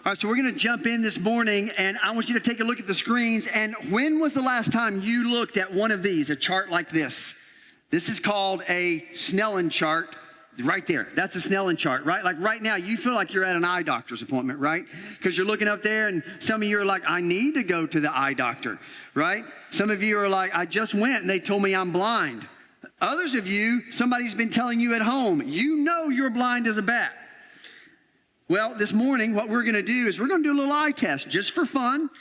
All right, so we're going to jump in this morning, and I want you to take a look at the screens. And when was the last time you looked at one of these, a chart like this? This is called a Snellen chart. Right there, that's a Snellen chart, right? Like right now, you feel like you're at an eye doctor's appointment, right? Because you're looking up there, and some of you are like, I need to go to the eye doctor, right? Some of you are like, I just went, and they told me I'm blind. Others of you, somebody's been telling you at home, you know you're blind as a bat. Well, this morning, what we're going to do is we're going to do a little eye test just for fun.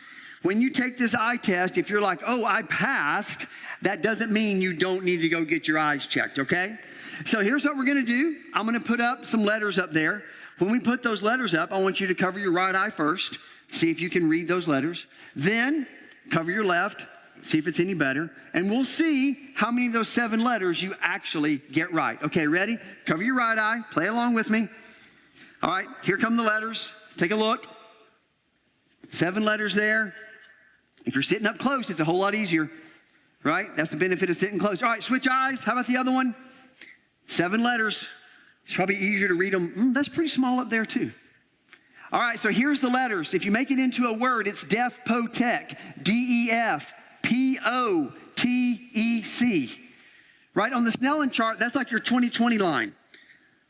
When you take this eye test, if you're like, oh, I passed, that doesn't mean you don't need to go get your eyes checked, okay? So here's what we're going to do. I'm going to put up some letters up there. When we put those letters up, I want you to cover your right eye first. See if you can read those letters. Then cover your left. See if it's any better. And we'll see how many of those 7 letters you actually get right. Okay, ready? Cover your right eye. Play along with me. All right, here come the letters. Take a look. 7 letters there. If you're sitting up close, it's a whole lot easier, right? That's the benefit of sitting close. All right, switch eyes. How about the other one? 7 letters. It's probably easier to read them. That's pretty small up there too. All right, so here's the letters. If you make it into a word, it's DEF-PO-TEC, D-E-F-P-O-T-E-C. Right, on the Snellen chart, that's like your 20/20 line.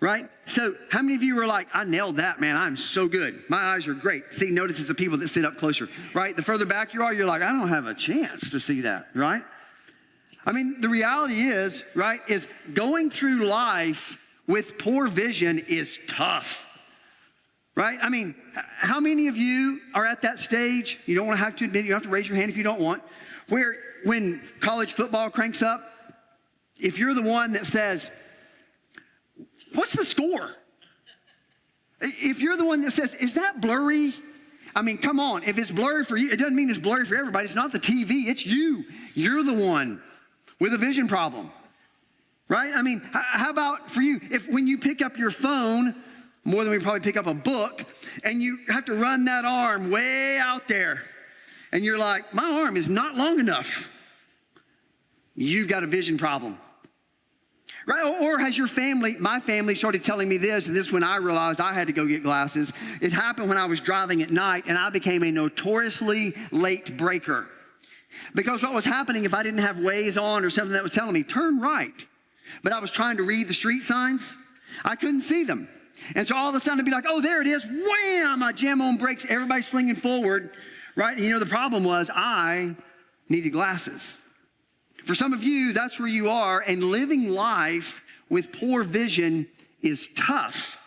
Right? So how many of you are like, I nailed that, man. I'm so good. My eyes are great. See, notice it's the people that sit up closer, right? The further back you are, you're like, I don't have a chance to see that, right? I mean, the reality is, right, is going through life with poor vision is tough, right? I mean, how many of you are at that stage? You don't want to have to admit, you don't have to raise your hand if you don't want, where when college football cranks up, if you're the one that says, what's the score? If you're the one that says, is that blurry? I mean, come on. If it's blurry for you, it doesn't mean it's blurry for everybody. It's not the TV. It's you. You're the one with a vision problem, right? I mean, how about for you? If when you pick up your phone, more than we probably pick up a book, and you have to run that arm way out there, and you're like, my arm is not long enough. You've got a vision problem. Right? Or has your family, my family started telling me this, and this is when I realized I had to go get glasses. It happened when I was driving at night, and I became a notoriously late breaker. Because what was happening, if I didn't have Waze on or something that was telling me, turn right, but I was trying to read the street signs, I couldn't see them. And so all of a sudden I'd be like, oh, there it is, wham, I jam on brakes, everybody's slinging forward, right? And you know, the problem was I needed glasses. For some of you, that's where you are, and living life with poor vision is tough.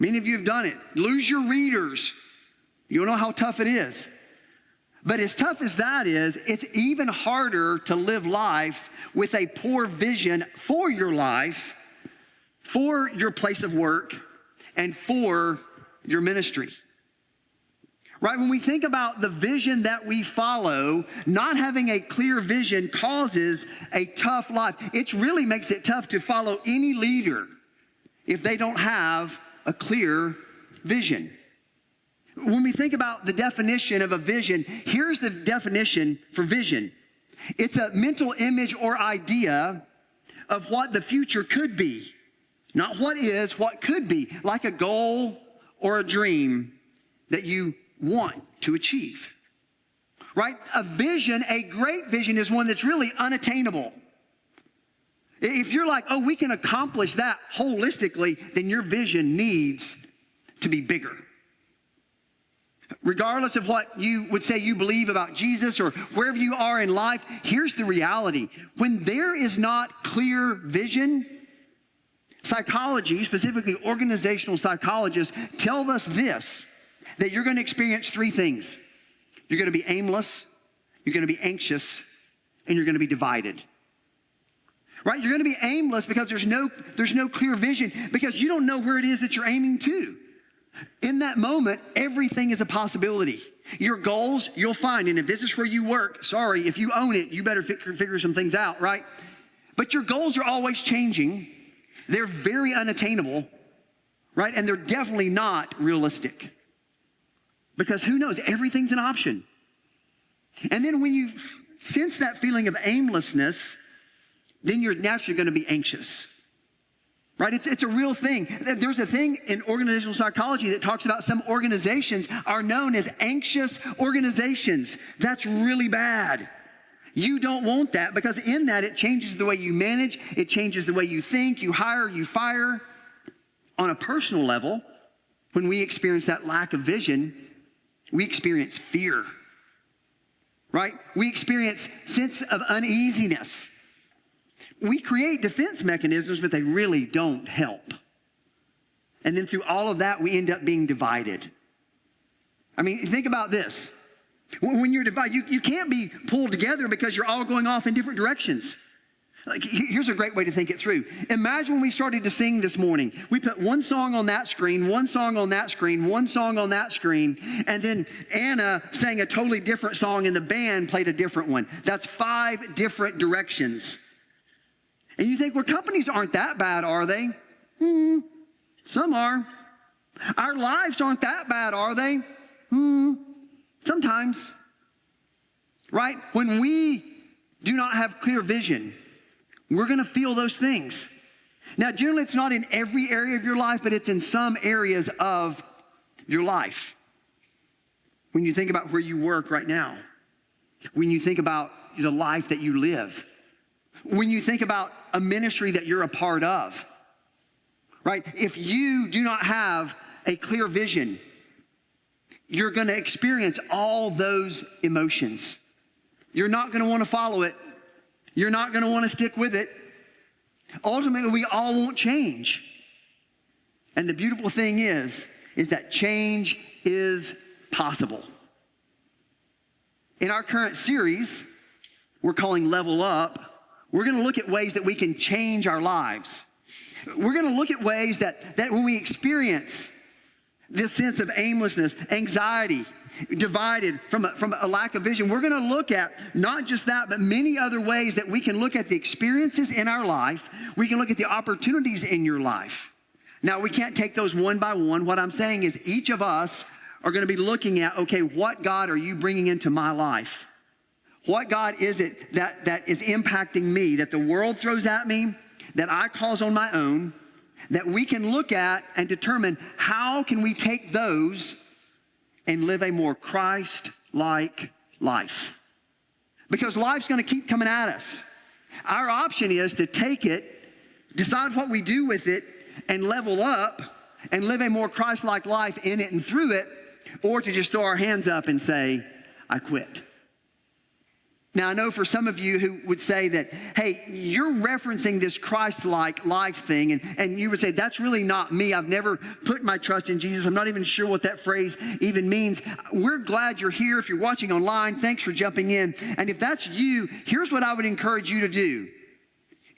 Many of you have done it. Lose your readers. You don't know how tough it is. But as tough as that is, it's even harder to live life with a poor vision for your life, for your place of work, and for your ministry. Right? When we think about the vision that we follow, not having a clear vision causes a tough life. It really makes it tough to follow any leader if they don't have a clear vision. When we think about the definition of a vision, here's the definition for vision. It's a mental image or idea of what the future could be. Not what is, what could be, like a goal or a dream that you want to achieve, right? A vision, a great vision, is one that's really unattainable. If you're like, oh, we can accomplish that holistically, then your vision needs to be bigger. Regardless of what you would say you believe about Jesus or wherever you are in life, here's the reality. When there is not clear vision, psychology, specifically organizational psychologists, tell us this, that you're going to experience 3 things. You're going to be aimless, you're going to be anxious, and you're going to be divided. Right? You're going to be aimless because there's no clear vision, because you don't know where it is that you're aiming to. In that moment, everything is a possibility. Your goals, you'll find, and if this is where you work, sorry, if you own it, you better figure some things out, right? But your goals are always changing. They're very unattainable, right? And they're definitely not realistic. Because who knows? Everything's an option. And then when you sense that feeling of aimlessness, then you're naturally going to be anxious. right? It's a real thing. There's a thing in organizational psychology that talks about some organizations are known as anxious organizations. That's really bad. You don't want that, because in that it changes the way you manage, it changes the way you think, you hire, you fire. On a personal level, when we experience that lack of vision, we experience fear, right? We experience sense of uneasiness. We create defense mechanisms, but they really don't help. And then through all of that, we end up being divided. I mean, think about this. When you're divided, you can't be pulled together because you're all going off in different directions. Like, here's a great way to think it through. Imagine when we started to sing this morning. We put one song on that screen, one song on that screen, one song on that screen, and then Anna sang a totally different song and the band played a different one. That's 5 different directions. And you think, well, companies aren't that bad, are they? Some are. Our lives aren't that bad, are they? Sometimes. Right? When we do not have clear vision, we're going to feel those things. Now, generally, it's not in every area of your life, but it's in some areas of your life. When you think about where you work right now, when you think about the life that you live, when you think about a ministry that you're a part of, right? If you do not have a clear vision, you're going to experience all those emotions. You're not going to want to follow it. You're not going to want to stick with it. Ultimately, we all want change. And the beautiful thing is that change is possible. In our current series, we're calling Level Up. We're going to look at ways that we can change our lives. We're going to look at ways that when we experience this sense of aimlessness, anxiety, divided from a lack of vision, we're going to look at not just that, but many other ways that we can look at the experiences in our life. We can look at the opportunities in your life. Now, we can't take those one by one. What I'm saying is each of us are going to be looking at, okay, what God are you bringing into my life? What God is it that is impacting me, that the world throws at me, that I cause on my own, that we can look at and determine how can we take those and live a more Christ-like life? Because life's going to keep coming at us. Our option is to take it, decide what we do with it, and level up and live a more Christ-like life in it and through it, or to just throw our hands up and say, I quit. Now, I know for some of you who would say that, hey, you're referencing this Christ-like life thing, and you would say, that's really not me. I've never put my trust in Jesus. I'm not even sure what that phrase even means. We're glad you're here. If you're watching online, thanks for jumping in. And if that's you, here's what I would encourage you to do.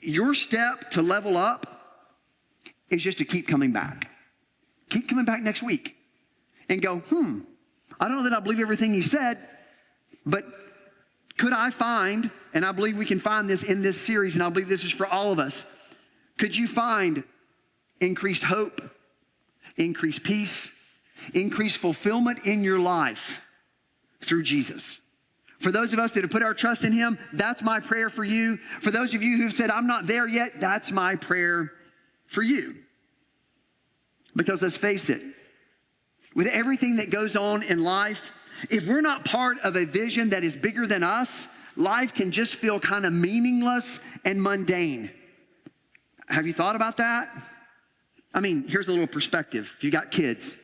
Your step to level up is just to keep coming back. Keep coming back next week and go, I don't know that I believe everything he said, but could I find, and I believe we can find this in this series, and I believe this is for all of us, could you find increased hope, increased peace, increased fulfillment in your life through Jesus? For those of us that have put our trust in him, that's my prayer for you. For those of you who've said, I'm not there yet, that's my prayer for you. Because let's face it, with everything that goes on in life, if we're not part of a vision that is bigger than us, life can just feel kind of meaningless and mundane. Have you thought about that? I mean, here's a little perspective. If you got kids,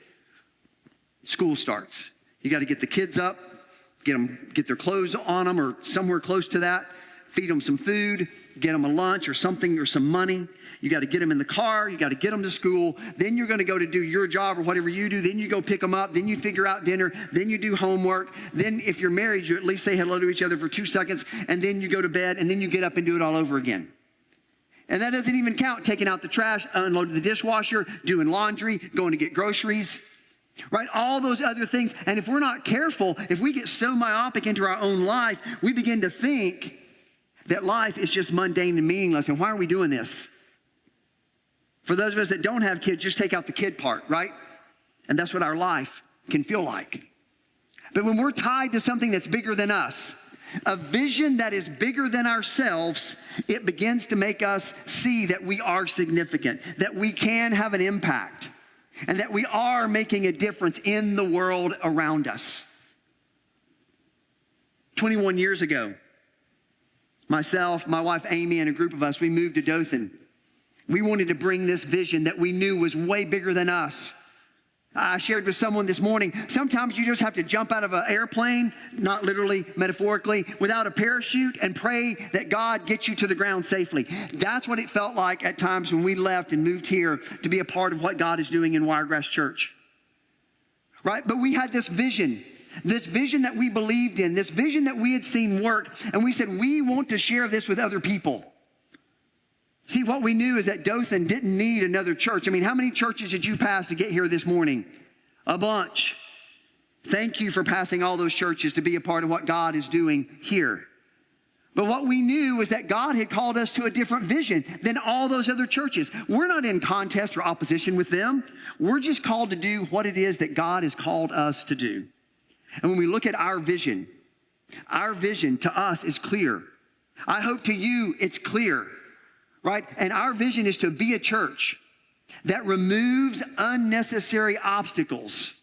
school starts. You got to get the kids up, get their clothes on them or somewhere close to that, feed them some food, get them a lunch or something or some money. You got to get them in the car. You got to get them to school. Then you're going to go to do your job or whatever you do. Then you go pick them up. Then you figure out dinner. Then you do homework. Then if you're married, you at least say hello to each other for 2 seconds. And then you go to bed. And then you get up and do it all over again. And that doesn't even count taking out the trash, unloading the dishwasher, doing laundry, going to get groceries, right? All those other things. And if we're not careful, if we get so myopic into our own life, we begin to think that life is just mundane and meaningless. And why are we doing this? For those of us that don't have kids, just take out the kid part, right? And that's what our life can feel like. But when we're tied to something that's bigger than us, a vision that is bigger than ourselves, it begins to make us see that we are significant, that we can have an impact, and that we are making a difference in the world around us. 21 years ago, myself, my wife Amy, and a group of us, we moved to Dothan. We wanted to bring this vision that we knew was way bigger than us. I shared with someone this morning, sometimes you just have to jump out of an airplane, not literally, metaphorically, without a parachute and pray that God gets you to the ground safely. That's what it felt like at times when we left and moved here to be a part of what God is doing in Wiregrass Church. Right? But we had this vision that we believed in, this vision that we had seen work, and we said, we want to share this with other people. See, what we knew is that Dothan didn't need another church. I mean, how many churches did you pass to get here this morning? A bunch. Thank you for passing all those churches to be a part of what God is doing here. But what we knew was that God had called us to a different vision than all those other churches. We're not in contest or opposition with them. We're just called to do what it is that God has called us to do. And when we look at our vision to us is clear. I hope to you it's clear. Right? And our vision is to be a church that removes unnecessary obstacles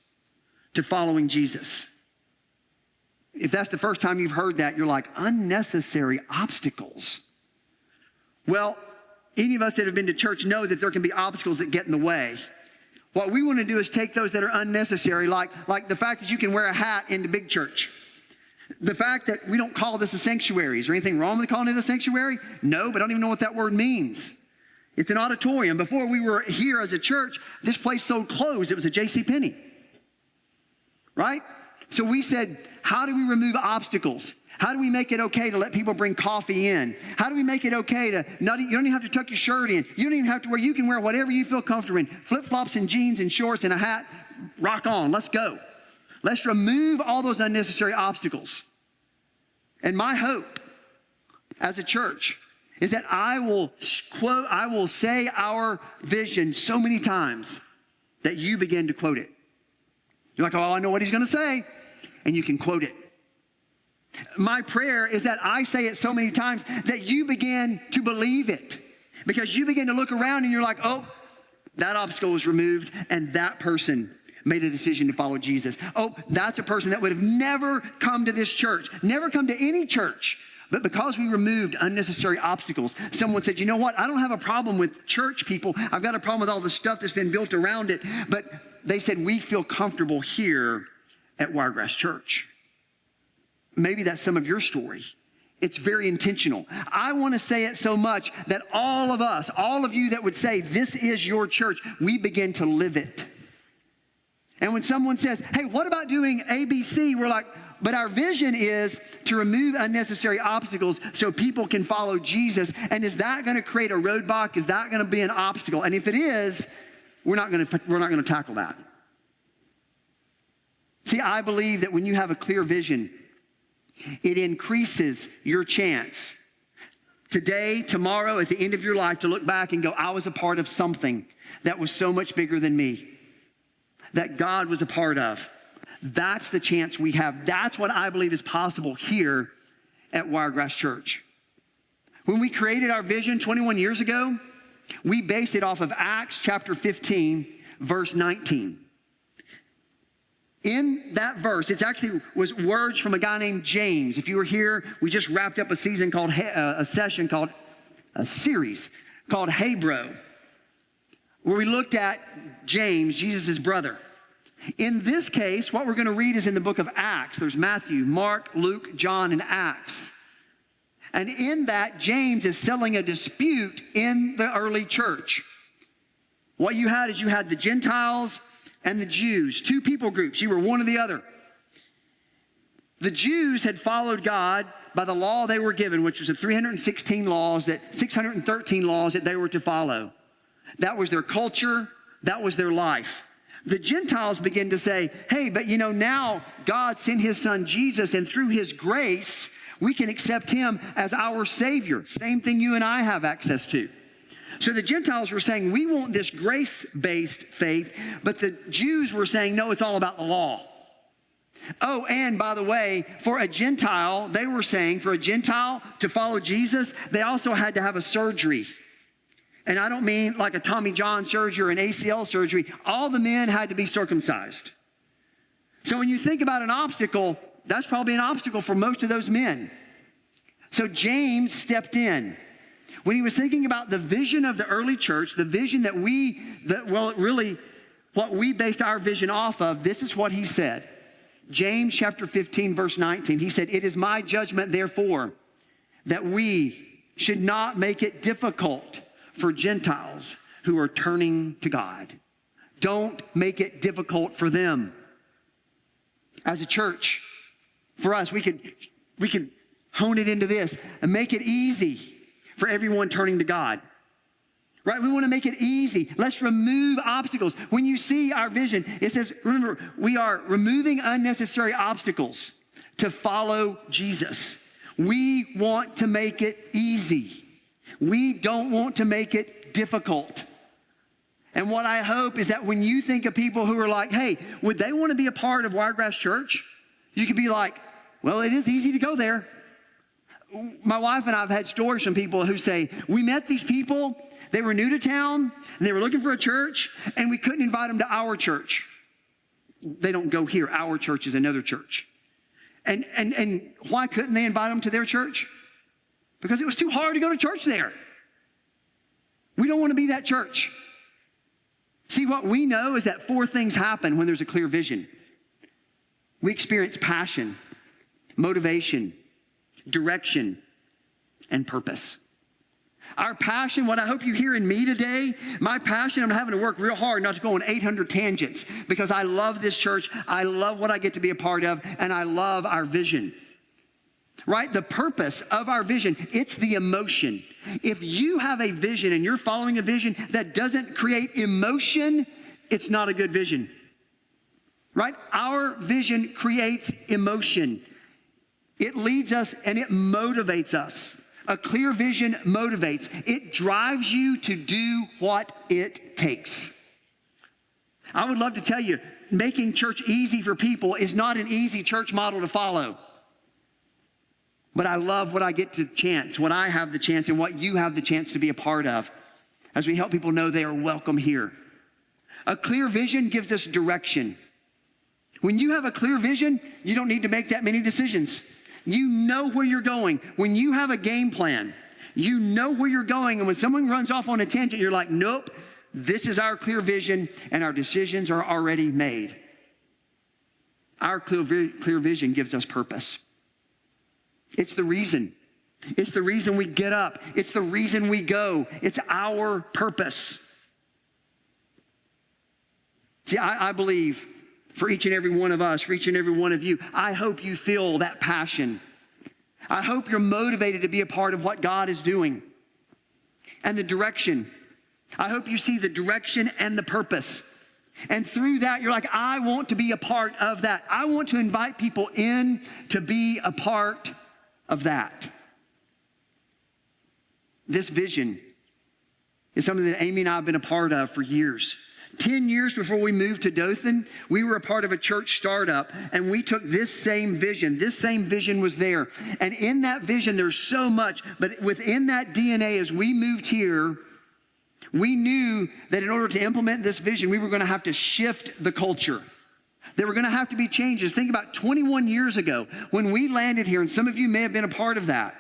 to following Jesus. If that's the first time you've heard that, you're like, unnecessary obstacles. Well, any of us that have been to church know that there can be obstacles that get in the way. What we want to do is take those that are unnecessary, like the fact that you can wear a hat into big church. The fact that we don't call this a sanctuary. Is there anything wrong with calling it a sanctuary? No, but I don't even know what that word means. It's an auditorium. Before we were here as a church, this place sold clothes. It was a JCPenney. Right? So we said, how do we remove obstacles? How do we make it okay to let people bring coffee in? How do we make it okay to you don't even have to tuck your shirt in. You don't even have to wear, you can wear whatever you feel comfortable in. Flip-flops and jeans and shorts and a hat. Rock on. Let's go. Let's remove all those unnecessary obstacles. And my hope as a church is that I will say our vision so many times that you begin to quote it. You're like, oh, I know what he's going to say. And you can quote it. My prayer is that I say it so many times that you begin to believe it. Because you begin to look around and you're like, oh, that obstacle was removed and that person made a decision to follow Jesus. Oh, that's a person that would have never come to this church, never come to any church. But because we removed unnecessary obstacles, someone said, you know what? I don't have a problem with church people. I've got a problem with all the stuff that's been built around it. But they said, we feel comfortable here at Wiregrass Church. Maybe that's some of your story. It's very intentional. I want to say it so much that all of us, all of you that would say this is your church, we begin to live it. And when someone says, hey, what about doing ABC? We're like, but our vision is to remove unnecessary obstacles so people can follow Jesus. And is that going to create a roadblock? Is that going to be an obstacle? And if it is, we're not going to tackle that. See, I believe that when you have a clear vision, it increases your chance today, tomorrow, at the end of your life to look back and go, I was a part of something that was so much bigger than me, that God was a part of. That's the chance we have. That's what I believe is possible here at Wiregrass Church. When we created our vision 21 years ago, we based it off of Acts chapter 15, verse 19. In that verse, it actually was words from a guy named James. If you were here, we just wrapped up a series called Hey Bro, where we looked at James, Jesus' brother. In this case, what we're going to read is in the book of Acts. There's Matthew, Mark, Luke, John, and Acts. And in that, James is settling a dispute in the early church. What you had is you had the Gentiles and the Jews, two people groups. You were one or the other. The Jews had followed God by the law they were given, which was the 613 laws that they were to follow. That was their culture. That was their life. The Gentiles began to say, hey, but now God sent his son Jesus, and through his grace, we can accept him as our Savior. Same thing you and I have access to. So the Gentiles were saying, we want this grace-based faith, but the Jews were saying, no, it's all about the law. Oh, and by the way, for a Gentile, they were saying for a Gentile to follow Jesus, they also had to have a surgery. And I don't mean like a Tommy John surgery or an ACL surgery. All the men had to be circumcised. So when you think about an obstacle, that's probably an obstacle for most of those men. So James stepped in. When he was thinking about the vision of the early church, the vision really what we based our vision off of, this is what he said. James chapter 15, verse 19, he said, "It is my judgment, therefore, that we should not make it difficult for Gentiles who are turning to God." Don't make it difficult for them. As a church, for us, we could hone it into this and make it easy for everyone turning to God. Right? We want to make it easy. Let's remove obstacles. When you see our vision, it says, remember, we are removing unnecessary obstacles to follow Jesus. We want to make it easy. We don't want to make it difficult. And what I hope is that when you think of people who are like, hey, would they want to be a part of Wiregrass Church? You could be like, well, it is easy to go there. My wife and I have had stories from people who say, we met these people, they were new to town, and they were looking for a church, and we couldn't invite them to our church. They don't go here. Our church is another church. And why couldn't they invite them to their church? Because it was too hard to go to church there. We don't want to be that church. See, what we know is that 4 things happen when there's a clear vision. We experience passion, motivation, direction, and purpose. Our passion, what I hope you hear in me today, my passion, I'm having to work real hard not to go on 800 tangents because I love this church, I love what I get to be a part of, and I love our vision. Right? The purpose of our vision, it's the emotion. If you have a vision and you're following a vision that doesn't create emotion, it's not a good vision. Right? Our vision creates emotion. It leads us and it motivates us. A clear vision motivates. It drives you to do what it takes. I would love to tell you, making church easy for people is not an easy church model to follow. But I love what I get to chance, what I have the chance, and what you have the chance to be a part of as we help people know they are welcome here. A clear vision gives us direction. When you have a clear vision, you don't need to make that many decisions. You know where you're going. When you have a game plan, you know where you're going. And when someone runs off on a tangent, you're like, nope, this is our clear vision, and our decisions are already made. Our clear vision gives us purpose. It's the reason. It's the reason we get up. It's the reason we go. It's our purpose. See, I believe for each and every one of us, for each and every one of you, I hope you feel that passion. I hope you're motivated to be a part of what God is doing. And the direction. I hope you see the direction and the purpose. And through that, you're like, I want to be a part of that. I want to invite people in to be a part of that. This vision is something that Amy and I have been a part of for years. 10 years before we moved to Dothan, we were a part of a church startup, and we took this same vision. This same vision was there. And in that vision, there's so much, but within that DNA, as we moved here, we knew that in order to implement this vision, we were going to have to shift the culture. There were going to have to be changes. Think about 21 years ago when we landed here, and some of you may have been a part of that.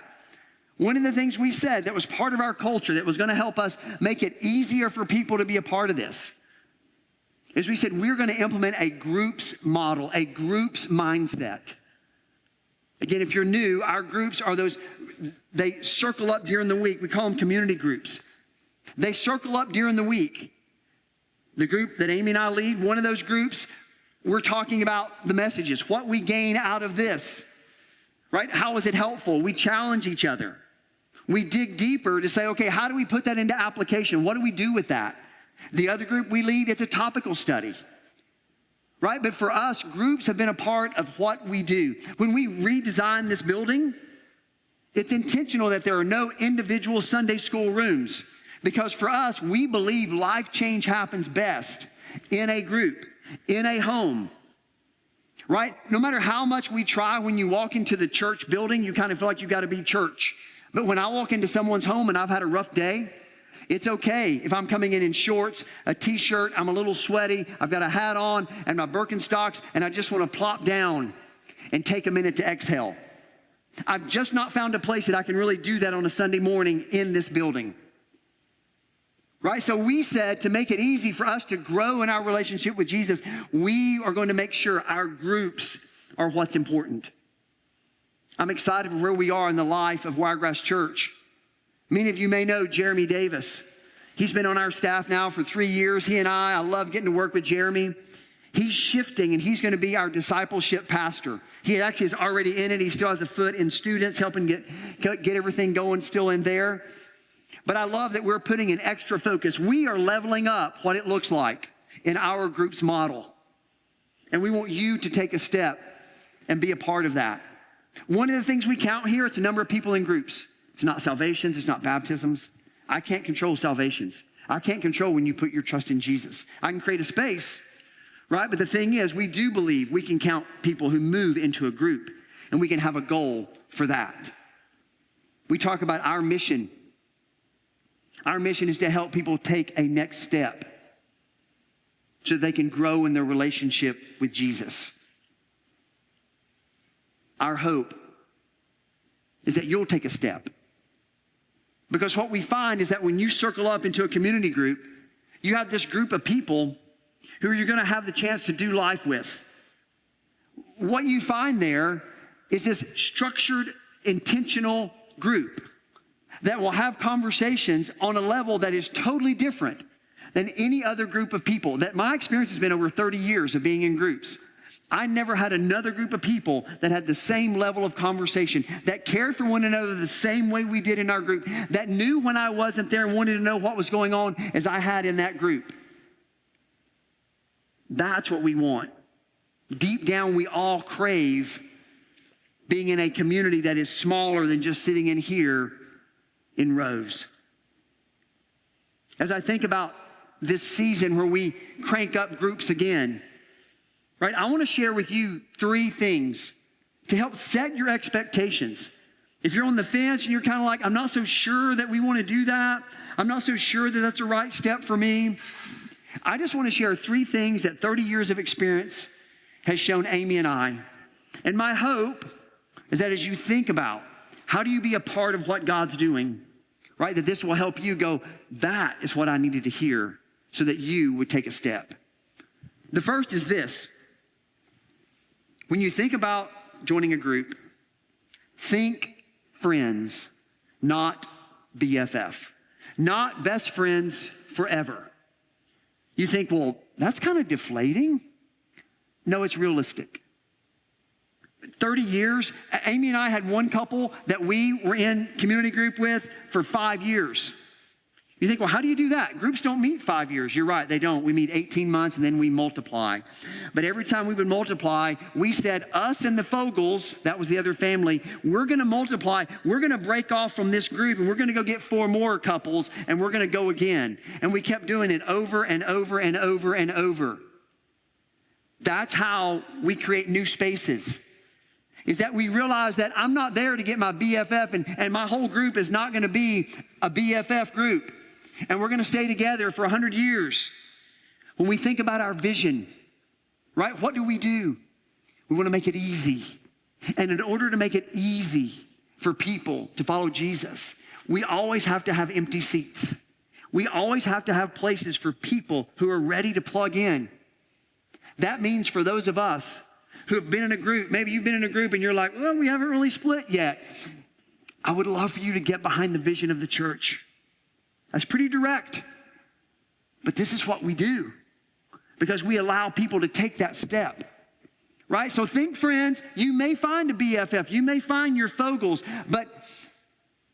One of the things we said that was part of our culture that was going to help us make it easier for people to be a part of this is we said we're going to implement a groups model, a groups mindset. Again, if you're new, our groups are those, they circle up during the week. We call them community groups. They circle up during the week. The group that Amy and I lead, one of those groups, we're talking about the messages, what we gain out of this, right? How is it helpful? We challenge each other. We dig deeper to say, okay, how do we put that into application? What do we do with that? The other group we lead, it's a topical study, right? But for us, groups have been a part of what we do. When we redesigned this building, it's intentional that there are no individual Sunday school rooms because for us, we believe life change happens best in a group, in a home, right? No matter how much we try, when you walk into the church building, you kind of feel like you got to be church. But when I walk into someone's home and I've had a rough day, it's okay if I'm coming in shorts, a t-shirt, I'm a little sweaty, I've got a hat on and my Birkenstocks, and I just want to plop down and take a minute to exhale. I've just not found a place that I can really do that on a Sunday morning in this building. Right? So we said, to make it easy for us to grow in our relationship with Jesus, we are going to make sure our groups are what's important. I'm excited for where we are in the life of Wiregrass Church. Many of you may know Jeremy Davis. He's been on our staff now for 3 years. He and I love getting to work with Jeremy. He's shifting, and he's going to be our discipleship pastor. He actually is already in it. He still has a foot in students, helping get everything going still in there. But I love that we're putting an extra focus. We are leveling up what it looks like in our group's model. And we want you to take a step and be a part of that. One of the things we count here, it's a number of people in groups. It's not salvations, it's not baptisms. I can't control salvations. I can't control when you put your trust in Jesus. I can create a space, right? But the thing is, we do believe we can count people who move into a group, and we can have a goal for that. We talk about our mission. Our mission is to help people take a next step so they can grow in their relationship with Jesus. Our hope is that you'll take a step. Because what we find is that when you circle up into a community group, you have this group of people who you're going to have the chance to do life with. What you find there is this structured, intentional group that will have conversations on a level that is totally different than any other group of people. That my experience has been over 30 years of being in groups. I never had another group of people that had the same level of conversation, that cared for one another the same way we did in our group, that knew when I wasn't there and wanted to know what was going on as I had in that group. That's what we want. Deep down, we all crave being in a community that is smaller than just sitting in here in rows. As I think about this season where we crank up groups again, right, I want to share with you 3 things to help set your expectations. If you're on the fence and you're kind of like, I'm not so sure that we want to do that, I'm not so sure that that's the right step for me, I just want to share 3 things that 30 years of experience has shown Amy and I. And my hope is that as you think about how do you be a part of what God's doing, right, that this will help you go, that is what I needed to hear so that you would take a step. The first is this. When you think about joining a group, think friends, not BFF, not best friends forever. You think, well, that's kind of deflating. No, it's realistic. 30 years, Amy and I had one couple that we were in community group with for 5 years. You think, well, how do you do that? Groups don't meet 5 years. You're right, they don't. We meet 18 months and then we multiply. But every time we would multiply, we said, us and the Fogels, that was the other family, we're going to multiply. We're going to break off from this group and we're going to go get 4 more couples and we're going to go again. And we kept doing it over and over and over and over. That's how we create new spaces. Is that we realize that I'm not there to get my BFF and my whole group is not going to be a BFF group. And we're going to stay together for 100 years. When we think about our vision, right, what do? We want to make it easy. And in order to make it easy for people to follow Jesus, we always have to have empty seats. We always have to have places for people who are ready to plug in. That means for those of us who have been in a group, maybe you've been in a group and you're like, well, we haven't really split yet. I would love for you to get behind the vision of the church. That's pretty direct. But this is what we do because we allow people to take that step, right? So think friends, you may find a BFF, you may find your Fogels, but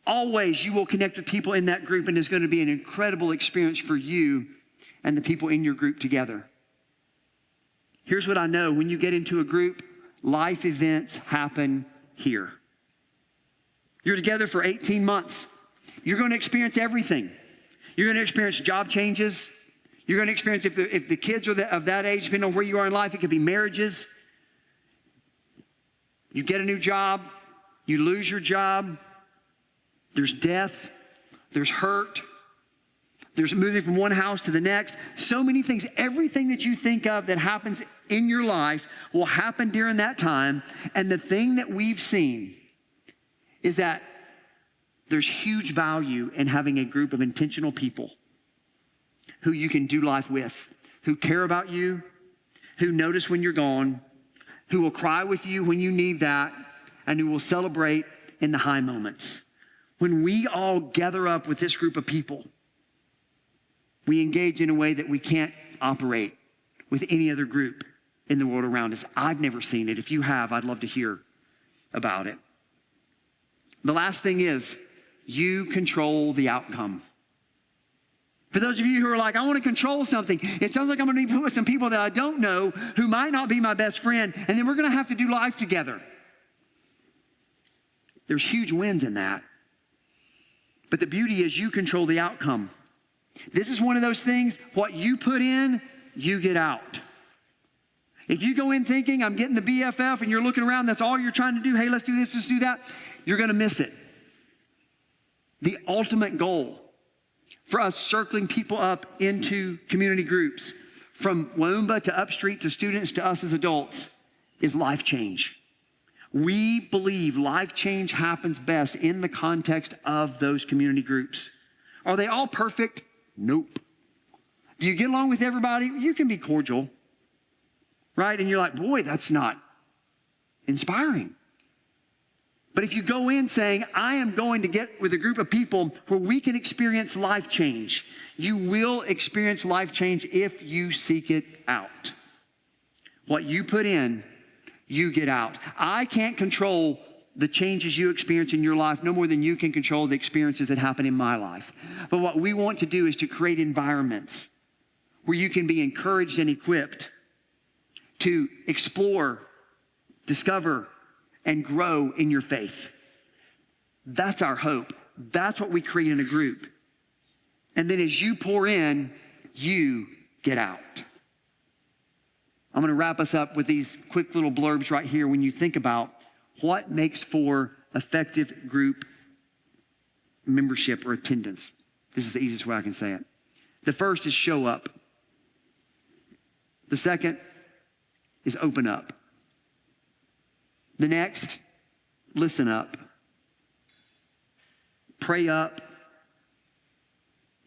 always you will connect with people in that group and it's going to be an incredible experience for you and the people in your group together. Here's what I know. When you get into a group, life events happen here. You're together for 18 months. You're going to experience everything. You're going to experience job changes. You're going to experience, if the kids are of that age, depending on where you are in life, it could be marriages. You get a new job, you lose your job, there's death, there's hurt, there's moving from one house to the next. So many things. Everything that you think of that happens in your life will happen during that time. And the thing that we've seen is that there's huge value in having a group of intentional people who you can do life with, who care about you, who notice when you're gone, who will cry with you when you need that, and who will celebrate in the high moments. When we all gather up with this group of people, we engage in a way that we can't operate with any other group in the world around us. I've never seen it. If you have, I'd love to hear about it. The last thing is, you control the outcome. For those of you who are like, I want to control something, it sounds like I'm going to be put with some people that I don't know who might not be my best friend, and then we're going to have to do life together. There's huge wins in that. But the beauty is you control the outcome. This is one of those things, what you put in, you get out. If you go in thinking, I'm getting the BFF, and you're looking around, that's all you're trying to do, hey, let's do this, let's do that, you're going to miss it. The ultimate goal for us circling people up into community groups, from Woomba to Upstreet to students to us as adults, is life change. We believe life change happens best in the context of those community groups. Are they all perfect? Nope. Do you get along with everybody? You can be cordial, right? And you're like, boy, that's not inspiring. But if you go in saying, I am going to get with a group of people where we can experience life change, you will experience life change if you seek it out. What you put in, you get out. I can't control the changes you experience in your life no more than you can control the experiences that happen in my life. But what we want to do is to create environments where you can be encouraged and equipped to explore, discover, and grow in your faith. That's our hope. That's what we create in a group. And then as you pour in, you get out. I'm going to wrap us up with these quick little blurbs right here when you think about what makes for effective group membership or attendance. This is the easiest way I can say it. The first is show up. The second is open up. The next, listen up. Pray up.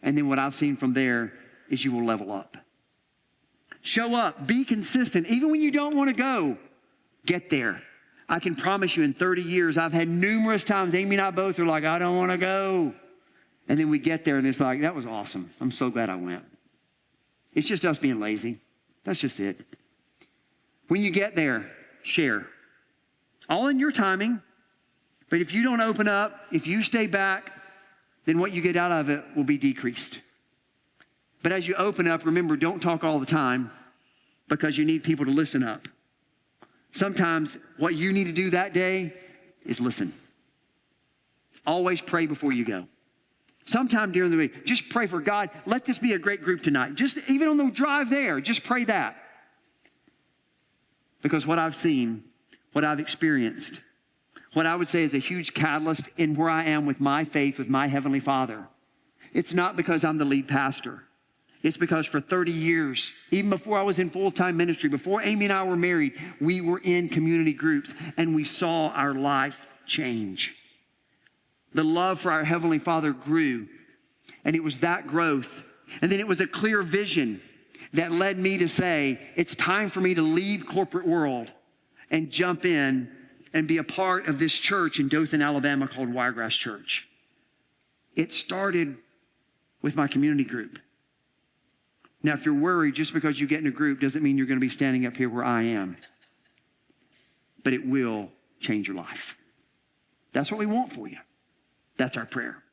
And then what I've seen from there is you will level up. Show up. Be consistent. Even when you don't want to go, get there. I can promise you in 30 years, I've had numerous times, Amy and I both are like, I don't want to go. And then we get there and it's like, that was awesome. I'm so glad I went. It's just us being lazy. That's just it. When you get there, share. All in your timing. But if you don't open up, if you stay back, then what you get out of it will be decreased. But as you open up, remember, don't talk all the time because you need people to listen up. Sometimes what you need to do that day is listen. Always pray before you go. Sometime during the week, just pray for God. Let this be a great group tonight. Just even on the drive there, just pray that. Because what I've seen, what I've experienced, what I would say is a huge catalyst in where I am with my faith, with my Heavenly Father. It's not because I'm the lead pastor. It's because for 30 years, even before I was in full-time ministry, before Amy and I were married, we were in community groups and we saw our life change. The love for our Heavenly Father grew, and it was that growth. And then it was a clear vision that led me to say, it's time for me to leave corporate world and jump in and be a part of this church in Dothan, Alabama called Wiregrass Church. It started with my community group. Now, if you're worried just because you get in a group doesn't mean you're going to be standing up here where I am. But it will change your life. That's what we want for you. That's our prayer.